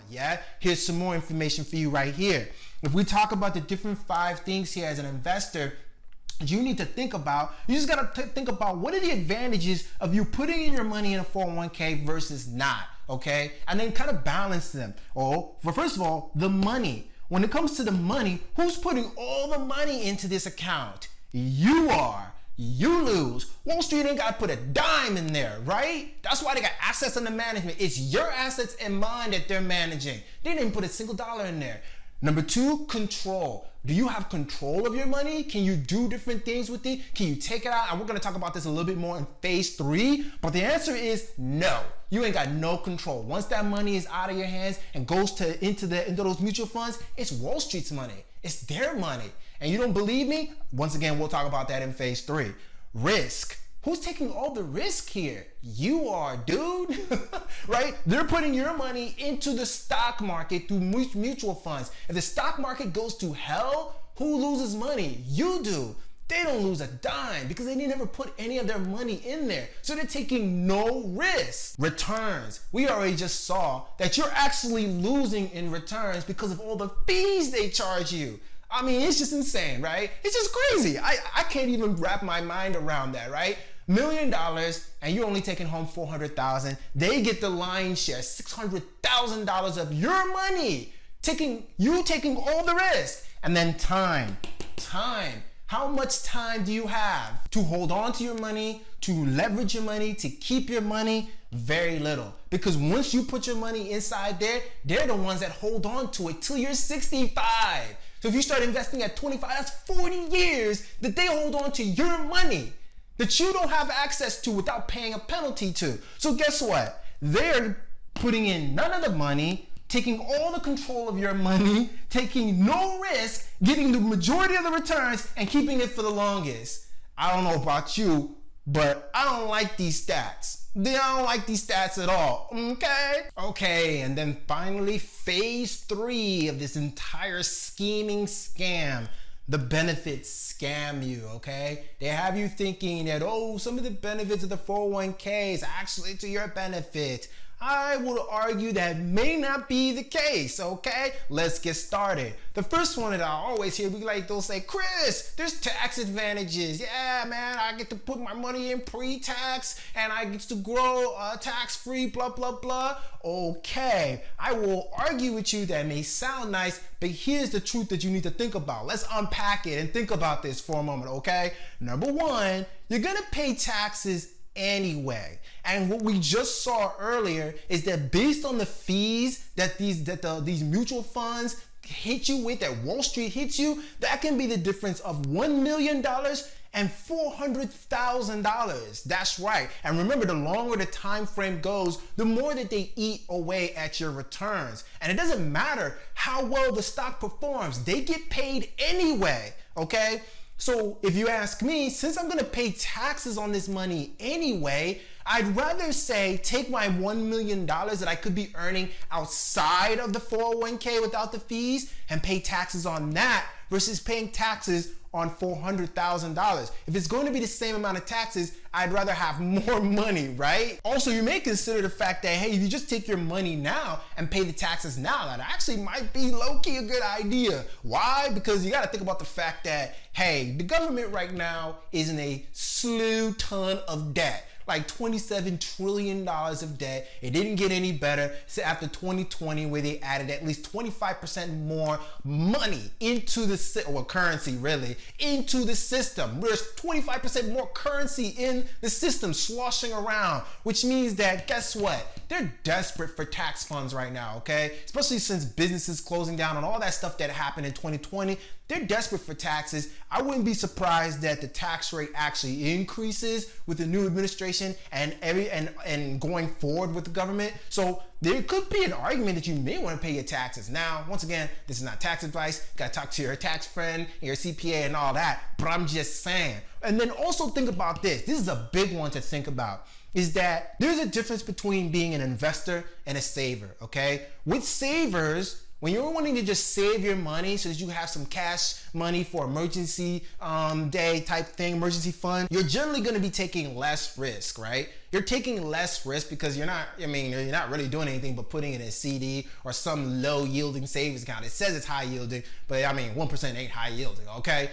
Yeah, here's some more information for you right here. If we talk about the different 5 things here as an investor, you need to think about, you just got to think about what are the advantages of you putting in your money in a 401k versus not, okay? And then kind of balance them. First of all, the money. When it comes to the money, who's putting all the money into this account? You are. You lose. Wall Street ain't got to put a dime in there, right? That's why they got assets under management. It's your assets and mine that they're managing. They didn't put a single dollar in there. Number 2, control. Do you have control of your money? Can you do different things with it? Can you take it out? And we're going to talk about this a little bit more in phase 3. But the answer is no. You ain't got no control. Once that money is out of your hands and goes into those mutual funds, it's Wall Street's money. It's their money. And you don't believe me? Once again, we'll talk about that in phase 3. Risk. Who's taking all the risk here? You are, dude. Right? They're putting your money into the stock market through mutual funds. If the stock market goes to hell, who loses money? You do. They don't lose a dime because they never put any of their money in there. So they're taking no risk. Returns. We already just saw that you're actually losing in returns because of all the fees they charge you. I mean, it's just insane, right? It's just crazy. I can't even wrap my mind around that, right? $1 million and you're only taking home $400,000. They get the lion's share, $600,000 of your money, taking all the risk. And then time. How much time do you have to hold on to your money, to leverage your money, to keep your money? Very little. Because once you put your money inside there, they're the ones that hold on to it till you're 65. So if you start investing at 25, that's 40 years that they hold on to your money that you don't have access to without paying a penalty to. So guess what? They're putting in none of the money, taking all the control of your money, taking no risk, getting the majority of the returns, and keeping it for the longest. I don't know about you, but I don't like these stats. I don't like these stats at all, okay? And then finally, phase 3 of this entire scheming scam. The benefits scam you, okay? They have you thinking that, some of the benefits of the 401k is actually to your benefit. I would argue that may not be the case, okay? Let's get started. The first one that I always hear, they'll say, Chris, there's tax advantages. Yeah, man, I get to put my money in pre-tax and I get to grow tax-free, blah, blah, blah. Okay, I will argue with you that may sound nice, but here's the truth that you need to think about. Let's unpack it and think about this for a moment, okay? Number 1, you're gonna pay taxes anyway. And what we just saw earlier is that based on the fees that these mutual funds hit you with, that Wall Street hits you, that can be the difference of $1 million and $400,000. That's right. And remember, the longer the time frame goes, the more that they eat away at your returns. And it doesn't matter how well the stock performs, they get paid anyway, okay? So if you ask me, since I'm gonna pay taxes on this money anyway, I'd rather say take my $1 million that I could be earning outside of the 401k without the fees and pay taxes on that versus paying taxes on $400,000. If it's going to be the same amount of taxes, I'd rather have more money, right? Also, you may consider the fact that, hey, if you just take your money now and pay the taxes now, that actually might be low-key a good idea. Why? Because you got to think about the fact that, hey, the government right now is in a slew ton of debt. Like $27 trillion of debt. It didn't get any better after 2020, where they added at least 25% more money into the currency, really, into the system. There's 25% more currency in the system sloshing around, which means that, guess what? They're desperate for tax funds right now, okay? Especially since businesses closing down and all that stuff that happened in 2020. They're desperate for taxes. I wouldn't be surprised that the tax rate actually increases with the new administration and going forward with the government. So there could be an argument that you may want to pay your taxes. Now, once again, this is not tax advice. You gotta talk to your tax friend, your CPA and all that, but I'm just saying. And then also think about this. This is a big one to think about, is that there's a difference between being an investor and a saver, okay? With savers, When you're wanting to just save your money so that you have some cash money for emergency day type thing, emergency fund, you're generally going to be taking less risk, right? You're taking less risk because you're not really doing anything but putting it in a CD or some low yielding savings account. It says it's high yielding, but 1% ain't high yielding, okay?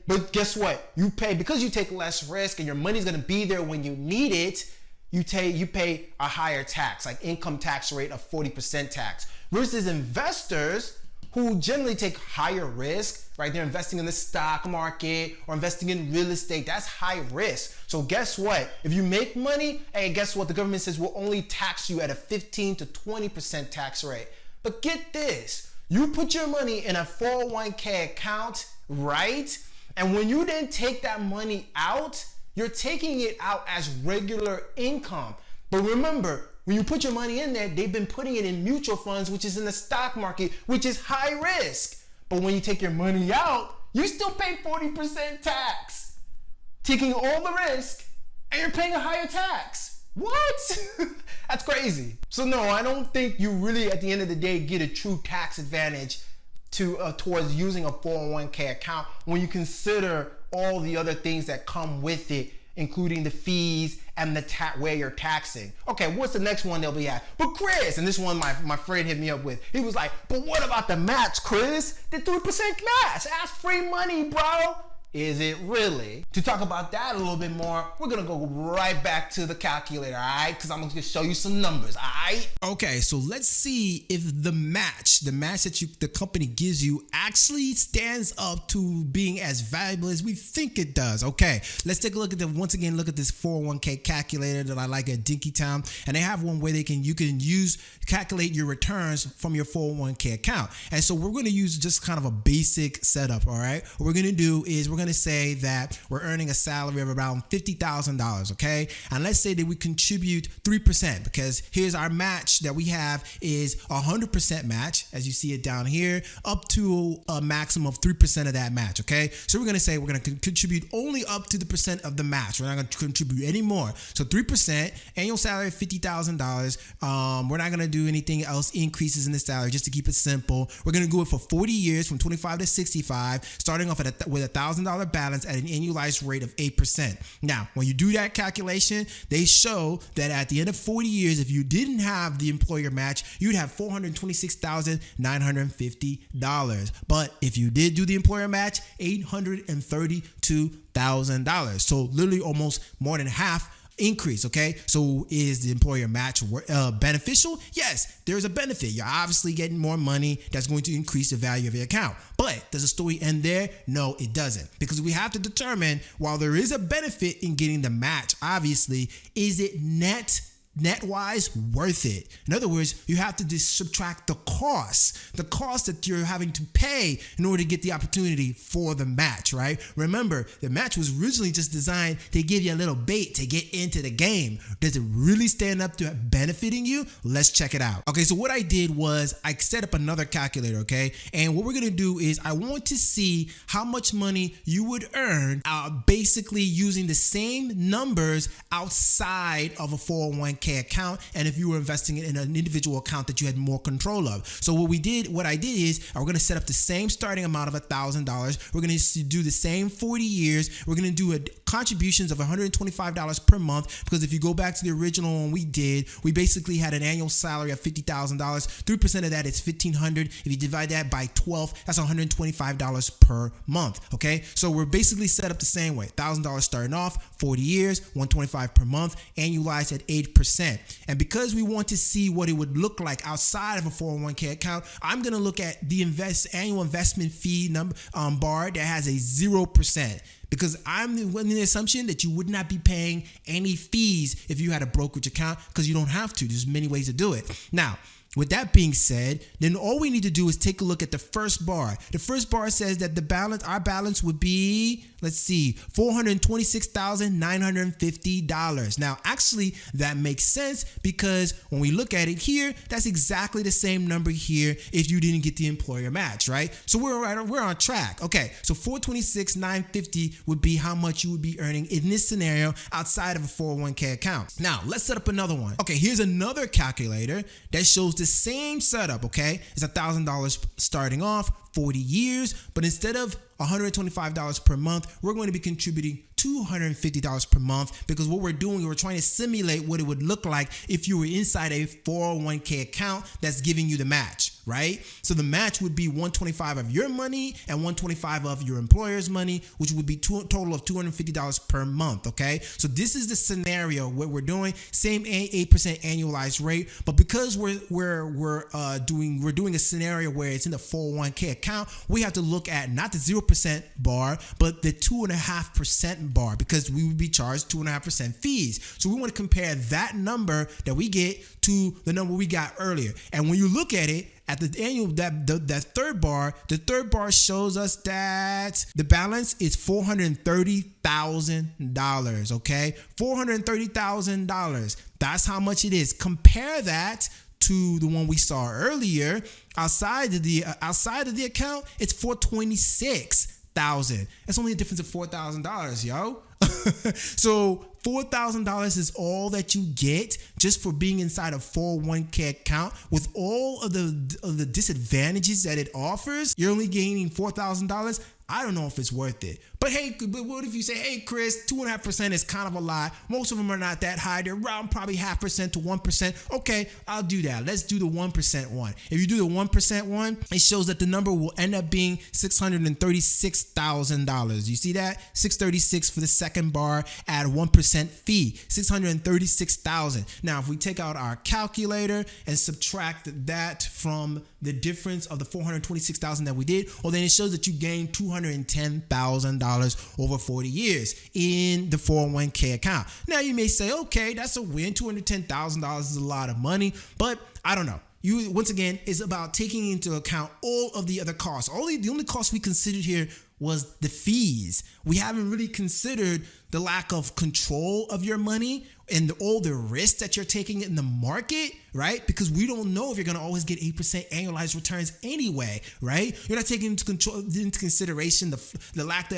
But guess what? Because you take less risk and your money's going to be there when you need it, you pay a higher tax, like income tax rate of 40% tax, versus investors who generally take higher risk, right? They're investing in the stock market or investing in real estate. That's high risk. So guess what? If you make money, hey, guess what? The government says we'll only tax you at a 15 to 20% tax rate. But get this, you put your money in a 401k account, right? And when you then take that money out, you're taking it out as regular income. But remember, when you put your money in there, they've been putting it in mutual funds, which is in the stock market, which is high risk. But when you take your money out, you still pay 40% tax, taking all the risk, and you're paying a higher tax. What? That's crazy. So no, I don't think you really, at the end of the day, get a true tax advantage towards using a 401k account when you consider all the other things that come with it, including the fees and the where you're taxing. Okay, what's the next one they'll be at? But Chris, and this one my friend hit me up with, he was like, but what about the match, Chris? The 3% match, that's free money, bro. Is it really? To talk about that a little bit more, we're gonna go right back to the calculator, all right? Because I'm gonna show you some numbers, all right? Okay, so let's see if the match that the company gives you actually stands up to being as valuable as we think it does. Okay, let's take a look at look at this 401k calculator that I like at Dinkytown, and they have one where you can calculate your returns from your 401k account. And so we're gonna use just kind of a basic setup, all right? What we're gonna do is we're going to say that we're earning a salary of around $50,000, okay? And let's say that we contribute 3%, because here's our match that we have is 100% match, as you see it down here, up to a maximum of 3% of that match, okay? So we're going to say we're going to contribute only up to the percent of the match. We're not going to contribute any more. So 3%, annual salary of $50,000. We're not going to do anything else, increases in the salary, just to keep it simple. We're going to do it for 40 years, from 25 to 65, starting off with $1,000 balance at an annualized rate of 8%. Now, when you do that calculation, they show that at the end of 40 years, if you didn't have the employer match, you'd have $426,950. But if you did do the employer match, $832,000. So literally almost more than half increase, okay? So is the employer match beneficial? Yes, there's a benefit. You're obviously getting more money that's going to increase the value of your account. But does the story end there? No, it doesn't. Because we have to determine, while there is a benefit in getting the match, obviously, is it net-wise worth it? In other words, you have to subtract the cost that you're having to pay in order to get the opportunity for the match, right? Remember, the match was originally just designed to give you a little bait to get into the game. Does it really stand up to benefiting you? Let's check it out. Okay, so what I did was I set up another calculator, okay? And what we're gonna do is I want to see how much money you would earn basically using the same numbers outside of a 401k account, and if you were investing it in an individual account that you had more control of. So what I did is we're going to set up the same starting amount of $1,000. We're going to do the same 40 years. We're going to do contributions of $125 per month, because if you go back to the original one we did, we basically had an annual salary of $50,000. 3% of that is $1,500. If you divide that by 12, that's $125 per month. Okay, so we're basically set up the same way. $1,000 starting off, 40 years, $125 per month, annualized at 8%. And because we want to see what it would look like outside of a 401k account, I'm going to look at the annual investment fee number bar that has a 0%. Because I'm in the assumption that you would not be paying any fees if you had a brokerage account, because you don't have to. There's many ways to do it. Now, with that being said, then all we need to do is take a look at the first bar. The first bar says that our balance would be, let's see, $426,950. Now, actually, that makes sense because when we look at it here, that's exactly the same number here if you didn't get the employer match, right? So we're on track. Okay, so $426,950 would be how much you would be earning in this scenario outside of a 401k account. Now, let's set up another one. Okay, here's another calculator that shows the same setup, okay? It's $1,000 starting off, 40 years, but instead of $125 per month, we're going to be contributing $250 per month because what we're doing, we're trying to simulate what it would look like if you were inside a 401k account that's giving you the match, right? So the match would be $125 of your money and $125 of your employer's money, which would be a total of $250 per month, okay? So this is the scenario what we're doing, same 8% annualized rate, but because we're doing a scenario where it's in the 401k account, we have to look at not the 0% bar, but the 2.5% bar because we would be charged 2.5% fees. So we want to compare that number that we get to the number we got earlier. And when you look at it, at the annual, that third bar, the third bar shows us that the balance is $430,000, okay? $430,000. That's how much it is. Compare that to the one we saw earlier. Outside of the account, it's $426,000. That's only a difference of $4,000, yo. So $4,000 is all that you get just for being inside a 401k account with all of the disadvantages that it offers. You're only gaining $4,000. I don't know if it's worth it. But hey, what if you say, hey, Chris, 2.5% is kind of a lot. Most of them are not that high. They're around probably 0.5% to 1%. Okay, I'll do that. Let's do the 1% one. If you do the 1% one, it shows that the number will end up being $636,000. You see that? $636 for the second bar at 1% fee. $636,000. Now, if we take out our calculator and subtract that from the difference of the $426,000 that we did, well, then it shows that you gained $210,000 over 40 years in the 401k account. Now, you may say, okay, that's a win. $210,000 is a lot of money, but I don't know. Once again, it's about taking into account all of the other costs. The only cost we considered here was the fees. We haven't really considered the lack of control of your money and all the risks that you're taking in the market, right? Because we don't know if you're going to always get 8% annualized returns anyway, right? You're not taking into consideration the fact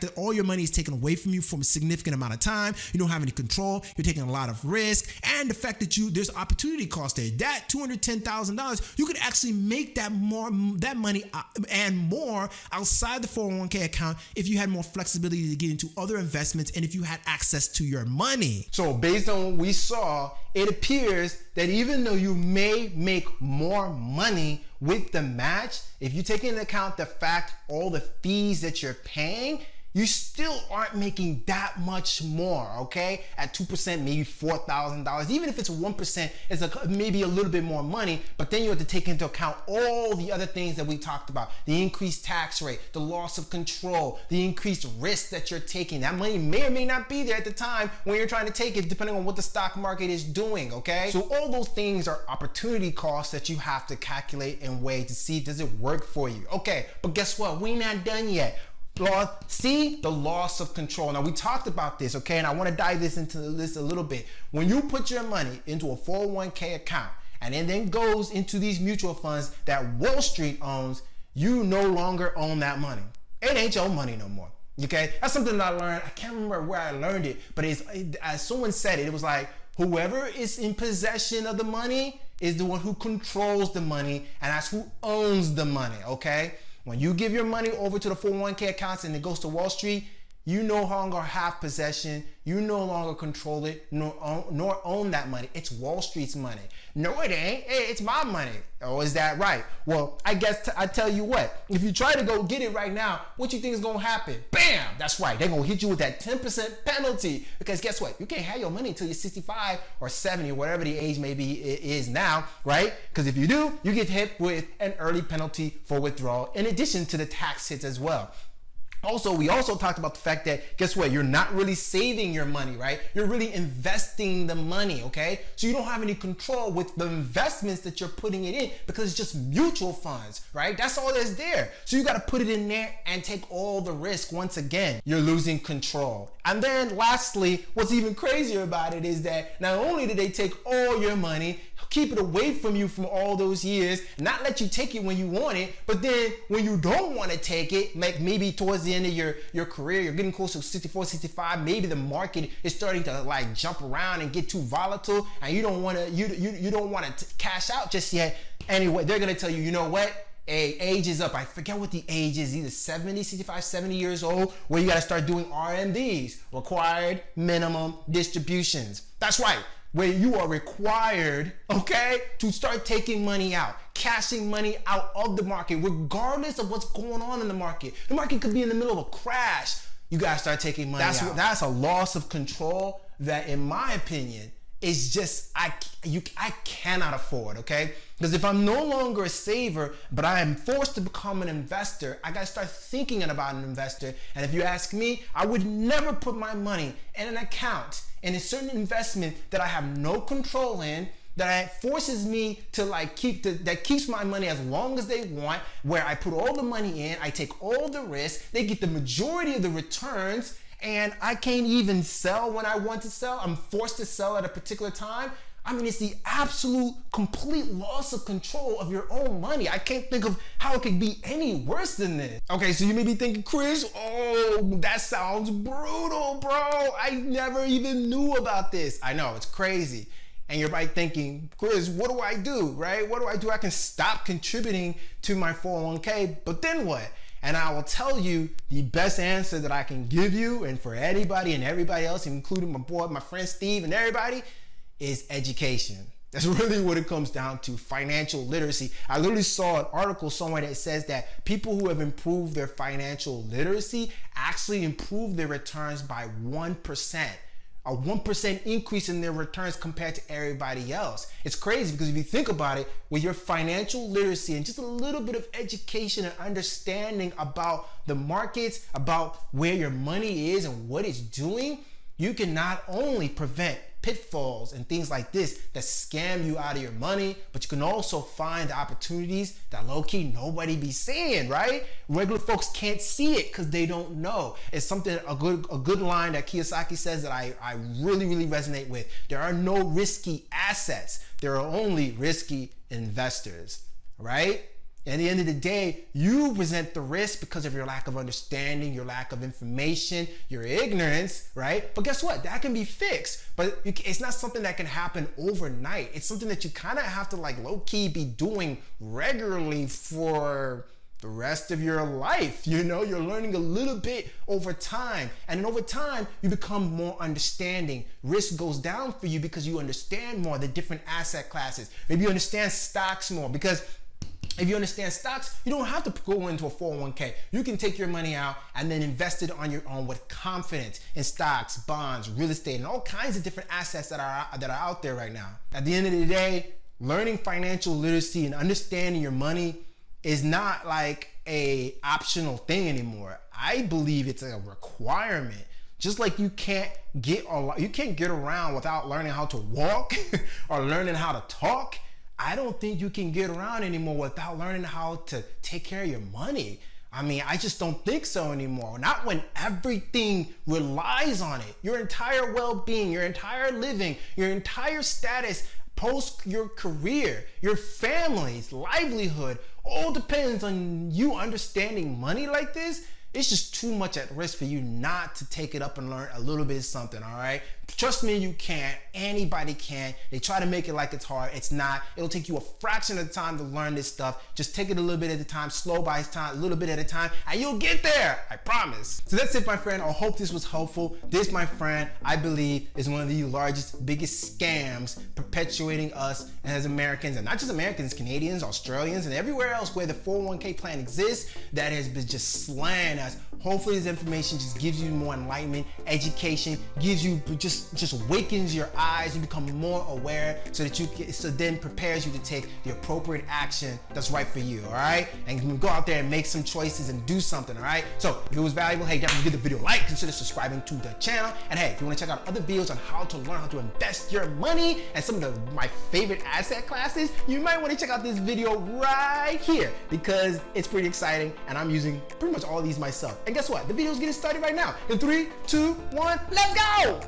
that all your money is taken away from you for a significant amount of time. You don't have any control. You're taking a lot of risk, and the fact that there's opportunity cost there. That $210,000, you could actually make that money and more outside the 401k account if you had more flexibility to get into other investments and if you had access to your money. So based on what we saw, it appears that even though you may make more money with the match, if you take into account the fact all the fees that you're paying, you still aren't making that much more, okay? At 2%, maybe $4,000. Even if it's 1%, it's maybe a little bit more money, but then you have to take into account all the other things that we talked about. The increased tax rate, the loss of control, the increased risk that you're taking. That money may or may not be there at the time when you're trying to take it, depending on what the stock market is doing, okay? So all those things are opportunity costs that you have to calculate and weigh to see, does it work for you? Okay, but guess what? We're not done yet. See the loss of control. Now, we talked about this, okay? And I want to dive into this a little bit. When you put your money into a 401k account and it then goes into these mutual funds that Wall Street owns, you no longer own that money. It ain't your money no more, okay? That's something that I learned. I can't remember where I learned it, but as someone said it, it was like, whoever is in possession of the money is the one who controls the money, and that's who owns the money, okay? When you give your money over to the 401k accounts and it goes to Wall Street, you no longer have possession. You no longer control it, nor own that money. It's Wall Street's money. No, it ain't. Hey, it's my money. Oh, is that right? Well, I guess I tell you what. If you try to go get it right now, what you think is going to happen? Bam! That's right. They're going to hit you with that 10% penalty. Because guess what? You can't have your money until you're 65 or 70 or whatever the age maybe it is now, right? Because if you do, you get hit with an early penalty for withdrawal in addition to the tax hits as well. Also, we also talked about the fact that, guess what? You're not really saving your money, right? You're really investing the money, okay? So you don't have any control with the investments that you're putting it in because it's just mutual funds, right? That's all that's there. So you got to put it in there and take all the risk. Once again, you're losing control. And then lastly, what's even crazier about it is that not only did they take all your money, keep it away from you from all those years, not let you take it when you want it, but then when you don't want to take it, like maybe towards the end of your career, you're getting close to 64, 65, maybe the market is starting to like jump around and get too volatile, and you don't want to you don't want to cash out just yet. Anyway, they're going to tell you, you know what? Hey, age is up. I forget what the age is, either 70, 65, 70 years old, where you got to start doing RMDs, required minimum distributions. That's right. Where you are required, okay, to start taking money out, cashing money out of the market, regardless of what's going on in the market. The market could be in the middle of a crash. You gotta start taking money out. That's a loss of control that, in my opinion, is just I cannot afford, okay? Because if I'm no longer a saver, but I am forced to become an investor, I gotta start thinking about an investor. And if you ask me, I would never put my money in an account in a certain investment that I have no control in, that forces me to like that keeps my money as long as they want, where I put all the money in, I take all the risk, they get the majority of the returns, and I can't even sell when I want to sell. I'm forced to sell at a particular time. I mean, it's the absolute complete loss of control of your own money. I can't think of how it could be any worse than this. Okay, so you may be thinking, Chris, oh, that sounds brutal, bro. I never even knew about this. I know, it's crazy. And you're probably thinking, Chris, what do I do, right? What do I do? I can stop contributing to my 401k, but then what? And I will tell you the best answer that I can give you, and for anybody and everybody else, including my boy, my friend Steve, and everybody, is education. That's really what it comes down to, financial literacy. I literally saw an article somewhere that says that people who have improved their financial literacy actually improve their returns by 1%. A 1% increase in their returns compared to everybody else. It's crazy because if you think about it, with your financial literacy and just a little bit of education and understanding about the markets, about where your money is and what it's doing, you can not only prevent pitfalls and things like this that scam you out of your money, but you can also find opportunities that low-key nobody be seeing, right? Regular folks can't see it because they don't know. It's something, a good line that Kiyosaki says that I really, really resonate with. There are no risky assets. There are only risky investors, right? At the end of the day, you present the risk because of your lack of understanding, your lack of information, your ignorance, right? But guess what? That can be fixed. But it's not something that can happen overnight. It's something that you kind of have to like low-key be doing regularly for the rest of your life. You know, you're learning a little bit over time. And then over time, you become more understanding. Risk goes down for you because you understand more the different asset classes. Maybe you understand stocks more because if you understand stocks, you don't have to go into a 401k. You can take your money out and then invest it on your own with confidence in stocks, bonds, real estate, and all kinds of different assets that are out there right now. At the end of the day, learning financial literacy and understanding your money is not like a optional thing anymore. I believe it's a requirement. Just like you can't get around without learning how to walk or learning how to talk, I don't think you can get around anymore without learning how to take care of your money. I mean, I just don't think so anymore. Not when everything relies on it. Your entire well-being, your entire living, your entire status, post your career, your family's livelihood, all depends on you understanding money like this. It's just too much at risk for you not to take it up and learn a little bit of something, all right? Trust me, you can. Anybody can. They try to make it like it's hard. It's not. It'll take you a fraction of the time to learn this stuff. Just take it a little bit at a time, slow by time, a little bit at a time, and you'll get there. I promise. So that's it, my friend. I hope this was helpful. This, my friend, I believe is one of the largest, biggest scams perpetuating us as Americans, and not just Americans, Canadians, Australians, and everywhere else where the 401k plan exists that has been just slaying us Hopefully this information just gives you more enlightenment, education, gives you just awakens your eyes, you become more aware so that then prepares you to take the appropriate action that's right for you, all right? And you can go out there and make some choices and do something, all right? So if it was valuable, hey, definitely give the video a like, consider subscribing to the channel. And hey, if you want to check out other videos on how to learn how to invest your money and some of my favorite asset classes, you might want to check out this video right here because it's pretty exciting and I'm using pretty much all of these myself. And guess what? The video is getting started right now. In 3, 2, 1, let's go!